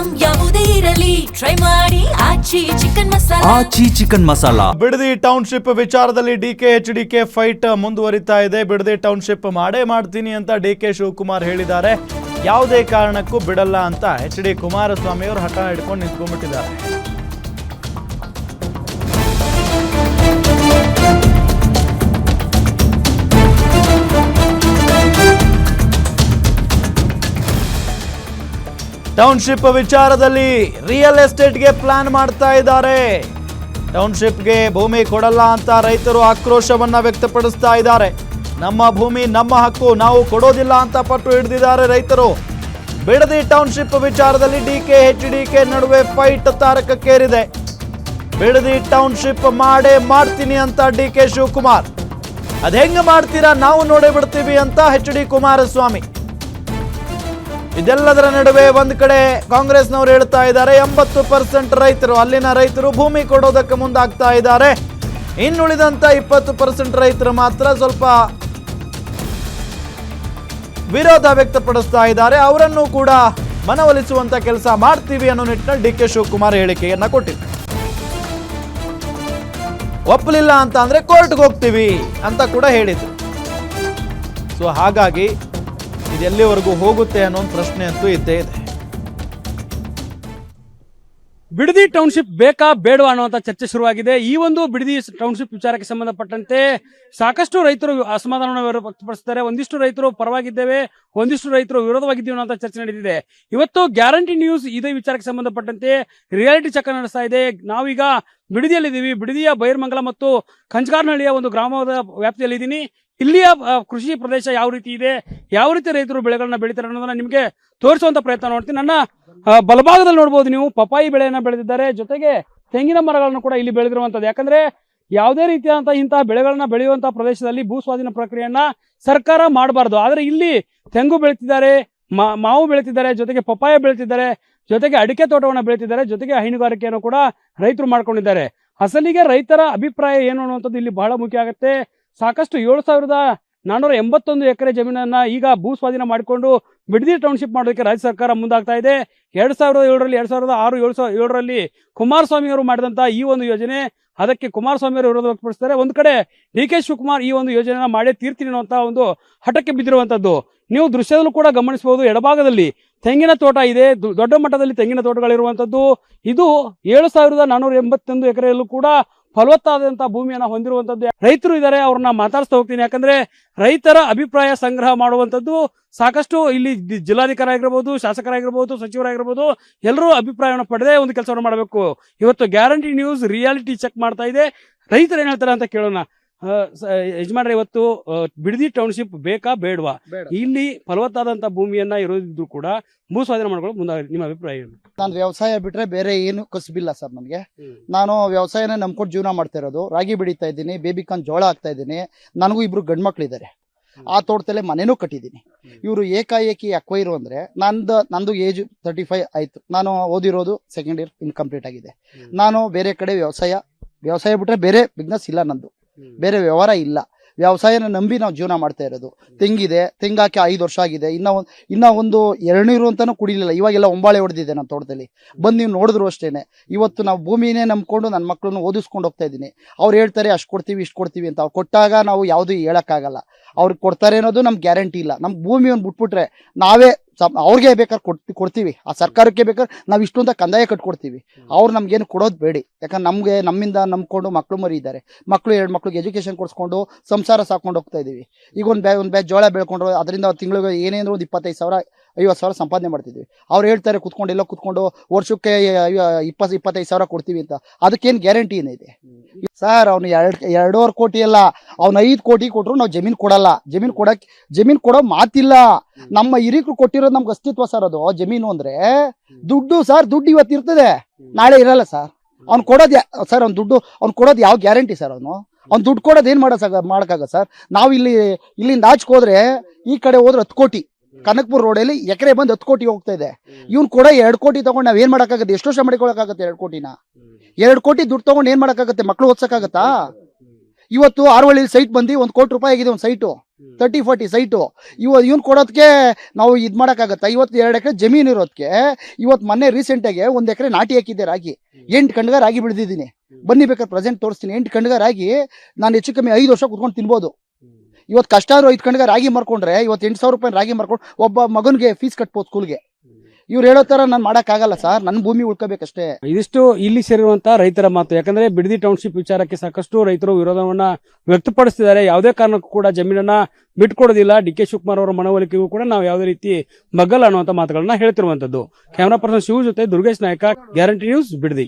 Item ಯಾವುದೇ ಇರಲಿ try ಮಾಡಿ ಆಚಿ ಚಿಕನ್ ಮಸಾಲಾ. ಬಿಡದಿ ಟೌನ್ಶಿಪ್ ವಿಚಾರದಲ್ಲಿ ಡಿಕೆ ಫೈಟ್ ಮುಂದುವರಿತಾ ಇದೆ. ಬಿಡದಿ ಟೌನ್ಶಿಪ್ ಮಾಡೇ ಮಾಡ್ತೀನಿ ಅಂತ ಡಿಕೆ ಶಿವಕುಮಾರ್ ಹೇಳಿದ್ದಾರೆ. ಯಾವುದೇ ಕಾರಣಕ್ಕೂ ಬಿಡಲ್ಲ ಅಂತ HD ಕುಮಾರಸ್ವಾಮಿ ಅವರು ಹಠ ಹಿಡ್ಕೊಂಡು ನಿಂತ್ಕೊಂಡ್ಬಿಟ್ಟಿದ್ದಾರೆ. ಟೌನ್ಶಿಪ್ ವಿಚಾರದಲ್ಲಿ ರಿಯಲ್ ಎಸ್ಟೇಟ್ಗೆ ಪ್ಲಾನ್ ಮಾಡ್ತಾ ಇದ್ದಾರೆ. ಟೌನ್ಶಿಪ್ಗೆ ಭೂಮಿ ಕೊಡಲ್ಲ ಅಂತ ರೈತರು ಆಕ್ರೋಶವನ್ನ ವ್ಯಕ್ತಪಡಿಸ್ತಾ ಇದ್ದಾರೆ. ನಮ್ಮ ಭೂಮಿ ನಮ್ಮ ಹಕ್ಕು, ನಾವು ಕೊಡೋದಿಲ್ಲ ಅಂತ ಪಟ್ಟು ಹಿಡಿದಿದ್ದಾರೆ ರೈತರು. ಬಿಡದಿ ಟೌನ್ಶಿಪ್ ವಿಚಾರದಲ್ಲಿ HDK ನಡುವೆ ಫೈಟ್ ತಾರಕಕ್ಕೇರಿದೆ. ಬಿಡದಿ ಟೌನ್ಶಿಪ್ ಮಾಡೇ ಮಾಡ್ತೀನಿ ಅಂತ DK ಶಿವಕುಮಾರ್. ಅದ್ ಹೆಂಗ ಮಾಡ್ತೀರಾ ನಾವು ನೋಡೇ ಬಿಡ್ತೀವಿ ಅಂತ HD ಕುಮಾರಸ್ವಾಮಿ. ಇದೆಲ್ಲದರ ನಡುವೆ ಒಂದ್ ಕಡೆ ಕಾಂಗ್ರೆಸ್ನವರು ಹೇಳ್ತಾ ಇದ್ದಾರೆ 80% ರೈತರು, ಅಲ್ಲಿನ ರೈತರು ಭೂಮಿ ಕೊಡೋದಕ್ಕೆ ಮುಂದಾಗ್ತಾ ಇದ್ದಾರೆ. ಇನ್ನುಳಿದಂತ 20% ರೈತರು ಮಾತ್ರ ಸ್ವಲ್ಪ ವಿರೋಧ ವ್ಯಕ್ತಪಡಿಸ್ತಾ ಇದ್ದಾರೆ. ಅವರನ್ನು ಕೂಡ ಮನವೊಲಿಸುವಂತ ಕೆಲಸ ಮಾಡ್ತೀವಿ ಅನ್ನೋ ನಿಟ್ಟಿನಲ್ಲಿ DK ಶಿವಕುಮಾರ್ ಹೇಳಿಕೆಯನ್ನ ಕೊಟ್ಟಿದ್ದಾರೆ. ಒಪ್ಪಲಿಲ್ಲ ಅಂತ ಅಂದ್ರೆ ಕೋರ್ಟ್ಗೆ ಹೋಗ್ತೀವಿ ಅಂತ ಕೂಡ ಹೇಳಿದ್ರು. ಸೊ ಹಾಗಾಗಿ ಇದೆಲ್ಲಿವರೆಗೂ ಹೋಗುತ್ತೆ ಅನ್ನೋ ಒಂದು ಪ್ರಶ್ನೆ ಅಂತೂ ಇದ್ದೇ ಇದೆ. ಬಿಡದಿ ಟೌನ್ಶಿಪ್ ಬೇಕಾ ಬೇಡವಾ ಅನ್ನುವಂಥ ಚರ್ಚೆ ಶುರುವಾಗಿದೆ. ಈ ಒಂದು ಬಿಡದಿ ಟೌನ್ಶಿಪ್ ವಿಚಾರಕ್ಕೆ ಸಂಬಂಧಪಟ್ಟಂತೆ ಸಾಕಷ್ಟು ರೈತರು ಅಸಮಾಧಾನವನ್ನು ವ್ಯಕ್ತಪಡಿಸುತ್ತಾರೆ. ಒಂದಿಷ್ಟು ರೈತರು ಪರವಾಗಿದ್ದೇವೆ, ಒಂದಿಷ್ಟು ರೈತರು ವಿರೋಧವಾಗಿದ್ದೀವಿ ಅನ್ನೋ ಚರ್ಚೆ ನಡೆದಿದೆ. ಇವತ್ತು ಗ್ಯಾರಂಟಿ ನ್ಯೂಸ್ ಇದೇ ವಿಚಾರಕ್ಕೆ ಸಂಬಂಧಪಟ್ಟಂತೆ ರಿಯಾಲಿಟಿ ಚೆಕ್ ನಡೆಸ್ತಾ ಇದೆ. ನಾವೀಗ ಬಿಡದಿಯಲ್ಲಿದ್ದೀವಿ. ಬಿಡದಿಯ ಬೈರ್ಮಂಗಲ ಮತ್ತು ಕಂಚಗಾರನಹಳ್ಳಿಯ ಒಂದು ಗ್ರಾಮದ ವ್ಯಾಪ್ತಿಯಲ್ಲಿದ್ದೀನಿ. ಇಲ್ಲಿಯ ಕೃಷಿ ಪ್ರದೇಶ ಯಾವ ರೀತಿ ಇದೆ, ಯಾವ ರೀತಿ ರೈತರು ಬೆಳೆಗಳನ್ನ ಬೆಳೀತಾರೆ ಅನ್ನೋದನ್ನ ನಿಮಗೆ ತೋರಿಸುವಂತ ಪ್ರಯತ್ನ ಮಾಡ್ತೀನಿ. ನನ್ನ ಬಲಭಾಗದಲ್ಲಿ ನೋಡಬಹುದು ನೀವು ಪಪಾಯಿ ಬೆಳೆಯನ್ನ ಬೆಳೆದಿದ್ದಾರೆ, ಜೊತೆಗೆ ತೆಂಗಿನ ಮರಗಳನ್ನು ಕೂಡ ಇಲ್ಲಿ ಬೆಳೆದಿರುವಂತದ್ದು. ಯಾಕಂದ್ರೆ ಯಾವುದೇ ರೀತಿಯಾದಂತಹ ಇಂತಹ ಬೆಳೆಗಳನ್ನ ಬೆಳೆಯುವಂತಹ ಪ್ರದೇಶದಲ್ಲಿ ಭೂ ಸ್ವಾಧೀನ ಪ್ರಕ್ರಿಯೆಯನ್ನ ಸರ್ಕಾರ ಮಾಡಬಾರ್ದು. ಆದ್ರೆ ಇಲ್ಲಿ ತೆಂಗು ಬೆಳೀತಿದ್ದಾರೆ, ಮಾವು ಬೆಳೀತಿದ್ದಾರೆ, ಜೊತೆಗೆ ಪಪಾಯ ಬೆಳೀತಿದ್ದಾರೆ, ಜೊತೆಗೆ ಅಡಿಕೆ ತೋಟವನ್ನು ಬೆಳೀತಿದ್ದಾರೆ, ಜೊತೆಗೆ ಹೈನುಗಾರಿಕೆಯನ್ನು ಕೂಡ ರೈತರು ಮಾಡ್ಕೊಂಡಿದ್ದಾರೆ. ಅಸಲಿಗೆ ರೈತರ ಅಭಿಪ್ರಾಯ ಏನು ಅನ್ನುವಂಥದ್ದು ಇಲ್ಲಿ ಬಹಳ ಮುಖ್ಯ ಆಗುತ್ತೆ. ಸಾಕಷ್ಟು 7,481 ಎಕರೆ ಜಮೀನನ್ನ ಈಗ ಭೂ ಸ್ವಾಧೀನ ಮಾಡಿಕೊಂಡು ಬಿಡದಿ ಟೌನ್ಶಿಪ್ ಮಾಡೋದಕ್ಕೆ ರಾಜ್ಯ ಸರ್ಕಾರ ಮುಂದಾಗ್ತಾ ಇದೆ. 2007ರಲ್ಲಿ 2006-2007ರಲ್ಲಿ ಕುಮಾರಸ್ವಾಮಿ ಅವರು ಮಾಡಿದಂತಹ ಈ ಒಂದು ಯೋಜನೆ, ಅದಕ್ಕೆ ಕುಮಾರಸ್ವಾಮಿ ಅವರು ವಿರೋಧ ವ್ಯಕ್ತಪಡಿಸ್ತಾರೆ. ಒಂದು ಕಡೆ DK ಶಿವಕುಮಾರ್ ಈ ಒಂದು ಯೋಜನೆನ ಮಾಡೇ ತೀರ್ತೀನಿ ಅನ್ನುವಂತಹ ಒಂದು ಹಠಕ್ಕೆ ಬಿದ್ದಿರುವಂತದ್ದು ನೀವು ದೃಶ್ಯದಲ್ಲೂ ಕೂಡ ಗಮನಿಸಬಹುದು. ಎಡಭಾಗದಲ್ಲಿ ತೆಂಗಿನ ತೋಟ ಇದೆ, ದೊಡ್ಡ ಮಟ್ಟದಲ್ಲಿ ತೆಂಗಿನ ತೋಟಗಳಿರುವಂತದ್ದು. ಇದು 7,481 ಎಕರೆಯಲ್ಲೂ ಕೂಡ ಫಲವತ್ತಾದಂತಹ ಭೂಮಿಯನ್ನ ಹೊಂದಿರುವಂತದ್ದು ರೈತರು ಇದ್ದಾರೆ. ಅವ್ರನ್ನ ಮಾತಾಡ್ಸ್ತಾ ಹೋಗ್ತೀನಿ. ಯಾಕಂದ್ರೆ ರೈತರ ಅಭಿಪ್ರಾಯ ಸಂಗ್ರಹ ಮಾಡುವಂತದ್ದು ಸಾಕಷ್ಟು ಇಲ್ಲಿ ಜಿಲ್ಲಾಧಿಕಾರಿ ಆಗಿರ್ಬೋದು, ಶಾಸಕರಾಗಿರ್ಬೋದು, ಸಚಿವರಾಗಿರ್ಬೋದು, ಎಲ್ಲರೂ ಅಭಿಪ್ರಾಯವನ್ನು ಪಡೆದೇ ಒಂದು ಕೆಲಸವನ್ನು ಮಾಡಬೇಕು. ಇವತ್ತು ಗ್ಯಾರಂಟಿ ನ್ಯೂಸ್ ರಿಯಾಲಿಟಿ ಚೆಕ್ ಮಾಡ್ತಾ ಇದೆ. ರೈತರು ಏನ್ ಹೇಳ್ತಾರೆ ಅಂತ ಕೇಳೋಣ. ಯಜಮಾನ್ರೆ, ಇವತ್ತು ಬಿಡದಿ ಟೌನ್ಶಿಪ್ ಬೇಕಾ ಬೇಡವಾ? ಇಲ್ಲಿ ಫಲವತ್ತಾದಂತ ಭೂಮಿಯನ್ನ ಇರೋದಿದ್ರು ಕೂಡ ಭೂ ಸ್ವಾಧೀನ ಮಾಡ್ಕೊಳ್ಳೋಕೆ ಮುಂದಾಗಿದೆ. ನಿಮ್ಮ ಅಭಿಪ್ರಾಯ ಏನು? ನಾನು ವ್ಯವಸಾಯ ಬಿಟ್ರೆ ಬೇರೆ ಏನು ಕಸಬಿಲ್ಲ ಸರ್. ನನಗೆ ನಾನು ವ್ಯವಸಾಯನೇ ನಂಬ್ಕೊಂಡು ಜೀವನ ಮಾಡ್ತಾ ಇರೋದು. ರಾಗಿ ಬೆಳೀತಾ ಇದ್ದೀನಿ, ಬೇಬಿಕಾನ್ ಜೋಳ ಹಾಕ್ತಾ ಇದ್ದೀನಿ. ನನಗೂ 2 ಗಂಡು ಮಕ್ಳಿದ್ದಾರೆ. ಆ ತೋಟದಲ್ಲೇ ಮನೇನೂ ಕಟ್ಟಿದ್ದೀನಿ. ಇವರು ಏಕಾಏಕಿ ಅಕ್ವೈರು ಅಂದ್ರೆ ನಂದು ಏಜ್ 35 ಆಯ್ತು. ನಾನು ಓದಿರೋದು 2nd ಇಯರ್ ಇನ್ಕಂಪ್ಲೀಟ್ ಆಗಿದೆ. ನಾನು ಬೇರೆ ಕಡೆ ವ್ಯವಸಾಯ ಬಿಟ್ರೆ ಬೇರೆ ಬಿಸ್ನೆಸ್ ಇಲ್ಲ, ನಂದು ಬೇರೆ ವ್ಯವಹಾರ ಇಲ್ಲ. ವ್ಯವಸಾಯನ ನಂಬಿ ನಾವು ಜೀವನ ಮಾಡ್ತಾ ಇರೋದು. ತೆಂಗಿದೆ, ತೆಂಗಾಕಿ 5 ವರ್ಷ ಆಗಿದೆ. ಇನ್ನ ಒಂದು 2 ನೀರು ಅಂತಾನು ಕುಡಿಲಿಲ್ಲ. ಇವಾಗೆಲ್ಲ ಒಂಬಾಳೆ ಹೊಡೆದಿದೆ ನನ್ನ ತೋಟದಲ್ಲಿ. ಬಂದು ನೀವು ನೋಡಿದ್ರು ಅಷ್ಟೇನೆ. ಇವತ್ತು ನಾವು ಭೂಮಿನೇ ನಂಬ್ಕೊಂಡು ನನ್ನ ಮಕ್ಕಳನ್ನು ಓದಿಸ್ಕೊಂಡು ಹೋಗ್ತಾ ಇದ್ದೀನಿ. ಅವ್ರು ಹೇಳ್ತಾರೆ ಅಷ್ಟು ಕೊಡ್ತೀವಿ ಇಷ್ಟು ಕೊಡ್ತೀವಿ ಅಂತ. ಅವ್ರು ಕೊಟ್ಟಾಗ ನಾವು ಯಾವುದು ಹೇಳಕ್ಕಾಗಲ್ಲ. ಅವ್ರಿಗೆ ಕೊಡ್ತಾರೆ ಅನ್ನೋದು ನಮ್ಗೆ ಗ್ಯಾರಂಟಿ ಇಲ್ಲ. ನಮ್ಮ ಭೂಮಿಯನ್ನು ಬಿಟ್ಬಿಟ್ರೆ ನಾವೇ ಅವ್ರಿಗೆ ಬೇಕಾದ್ರೆ ಕೊಡ್ತೀವಿ. ಆ ಸರ್ಕಾರಕ್ಕೆ ಬೇಕಾದ್ರೆ ನಾವು ಇಷ್ಟು ಅಂತ ಕಂದಾಯ ಕಟ್ಕೊಡ್ತೀವಿ. ಅವ್ರು ನಮ್ಗೇನು ಕೊಡೋದು ಬೇಡಿ. ಯಾಕಂದ್ರೆ ನಮ್ಮಿಂದ ನಂಬ್ಕೊಂಡು ಮಕ್ಕಳು ಮರಿ ಇದ್ದಾರೆ. ಮಕ್ಕಳು 2 ಮಕ್ಳಿಗೆ ಎಜುಕೇಶನ್ ಕೊಡಿಸ್ಕೊಂಡು ಸಂಸಾರ ಸಾಕೊಂಡು ಹೋಗ್ತಾ ಇದೀವಿ. ಈಗ ಒಂದು ಬ್ಯಾಚ್ ಜೋಳ ಬೆಳ್ಕೊಂಡ್ರು ಅದರಿಂದ ತಿಂಗಳಿಗೆ ಏನೇಂದ್ರೂ 25,000-50,000 ಸಂಪಾದನೆ ಮಾಡ್ತಿದ್ವಿ. ಅವ್ರು ಹೇಳ್ತಾರೆ ಕುತ್ಕೊಂಡು ವರ್ಷಕ್ಕೆ 20-25 ಸಾವಿರ ಕೊಡ್ತೀವಿ ಅಂತ. ಅದಕ್ಕೇನು ಗ್ಯಾರಂಟಿ ಏನಿದೆ ಸರ್? ಅವ್ನು 2.5 ಕೋಟಿ ಅಲ್ಲ, ಅವ್ನು 5 ಕೋಟಿ ಕೊಟ್ರು ನಾವು ಜಮೀನ್ ಕೊಡಲ್ಲ. ಜಮೀನ್ ಕೊಡೋ ಮಾತಿಲ್ಲ. ನಮ್ಮ ಹಿರಿಕರು ಕೊಟ್ಟಿರೋದು ನಮ್ಗೆ ಅಸ್ತಿತ್ವ ಸರ್. ಅದು ಜಮೀನು ಅಂದ್ರೆ ದುಡ್ಡು ಸರ್. ದುಡ್ಡು ಇವತ್ತು ಇರ್ತದೆ, ನಾಳೆ ಇರಲ್ಲ ಸರ್. ಅವ್ನು ಕೊಡೋದು ಸರ್, ಅವ್ನು ಕೊಡೋದು ಯಾವ ಗ್ಯಾರಂಟಿ ಸರ್? ಅವ್ನು ದುಡ್ಡು ಕೊಡೋದು ಏನ್ ಮಾಡಕ್ಕಾಗ ಸರ್? ನಾವು ಇಲ್ಲಿಂದ ಆಚೆಗೆ ಹೋದ್ರೆ ಈ ಕಡೆ ಹೋದ್ರೆ 10 ಕೋಟಿ ಕನಕಪುರ ರೋಡಲ್ಲಿ ಎಕರೆ ಬಂದು 10 ಕೋಟಿ ಹೋಗ್ತಾ ಇದೆ. ಇವ್ನು ಕೊಡ 2 ಕೋಟಿ ತಗೊಂಡು ನಾವ್ ಏನ್ ಮಾಡಕ್ಕಾಗತ್ತೆ? ಎಷ್ಟು ವರ್ಷ ಮಾಡಿಕೊಳಕ್ಕಾಗತ್ತೆ? 2 ಕೋಟಿನ 2 ಕೋಟಿ ದುಡ್ಡು ತಗೊಂಡು ಏನ್ ಮಾಡಕ್ಕಾಗತ್ತೆ? ಮಕ್ಳು ಓದ್ಸಕ್ಕಾಗತ್ತಾ? ಇವತ್ತು ಆರವಳ್ಳಿ ಸೈಟ್ ಬಂದು 1 ಕೋಟಿ ರೂಪಾಯಿ ಆಗಿದೆ ಒಂದು ಸೈಟು. 30-40 ಸೈಟು. ಇವ್ನು ಕೊಡೋದಕ್ಕೆ ನಾವು ಇದು ಮಾಡೋಕ್ಕಾಗತ್ತಾ? ಇವತ್ತು 2 ಎಕರೆ ಜಮೀನು ಇರೋದಕ್ಕೆ ಇವತ್ತು ಮೊನ್ನೆ ರೀಸೆಂಟಾಗಿ 1 ಎಕರೆ ನಾಟಿ ಹಾಕಿದ್ದೆ ರಾಗಿ, 8 ಕಣ್ಗ ರಾಗಿ ಬೆಳೆದಿದ್ದೀನಿ. ಬನ್ನಿ ಬೇಕಾದ್ರೆ ಪ್ರೆಸೆಂಟ್ ತೋರಿಸ್ತೀನಿ. 8 ಕಣ್ಗ ರಾಗಿ ನಾನು ಹೆಚ್ಚು ಕಮ್ಮಿ 5 ವರ್ಷ ಕುತ್ಕೊಂಡು ತಿನ್ಬೋದು. ಇವತ್ತು ಕಷ್ಟ ಆದ್ರೂ 5 ಕಣ್ಗ ರಾಗಿ ಮಾರ್ಕೊಂಡ್ರೆ ಇವತ್ತು 8,000 ರೂಪಾಯಿ ರಾಗಿ ಮಾರ್ಕೊಂಡು ಒಬ್ಬ ಮಗನಿಗೆ ಫೀಸ್ ಕಟ್ಬೋದು ಸ್ಕೂಲ್ಗೆ. ಇವ್ರು ಹೇಳೋ ತರ ನಾನು ಮಾಡಕ್ಕಾಗಲ್ಲ ಸರ್, ನನ್ನ ಭೂಮಿ ಉಳ್ಕೋಬೇಕಷ್ಟೇ. ಇದಿಷ್ಟು ಇಲ್ಲಿ ಸೇರಿರುವಂತಹ ರೈತರ ಮಾತು. ಯಾಕಂದ್ರೆ ಬಿಡದಿ ಟೌನ್ಶಿಪ್ ವಿಚಾರಕ್ಕೆ ಸಾಕಷ್ಟು ರೈತರು ವಿರೋಧವನ್ನ ವ್ಯಕ್ತಪಡಿಸ್ತಿದ್ದಾರೆ. ಯಾವುದೇ ಕಾರಣಕ್ಕೂ ಕೂಡ ಜಮೀನನ್ನ ಬಿಟ್ಕೊಡೋದಿಲ್ಲ. ಡಿ.ಕೆ. ಶಿವಕುಮಾರ್ ಅವರ ಮನವೊಲಿಕೆಗೂ ಕೂಡ ನಾವು ಯಾವುದೇ ರೀತಿ ಮಗ್ಗಲ್ಲ ಅನ್ನುವಂತ ಮಾತುಗಳನ್ನ ಹೇಳ್ತಿರುವಂತದ್ದು. ಕ್ಯಾಮರಾ ಪರ್ಸನ್ ಶಿವ ಜೊತೆ ದುರ್ಗೇಶ್ ನಾಯಕ, ಗ್ಯಾರಂಟಿ ನ್ಯೂಸ್, ಬಿಡದಿ.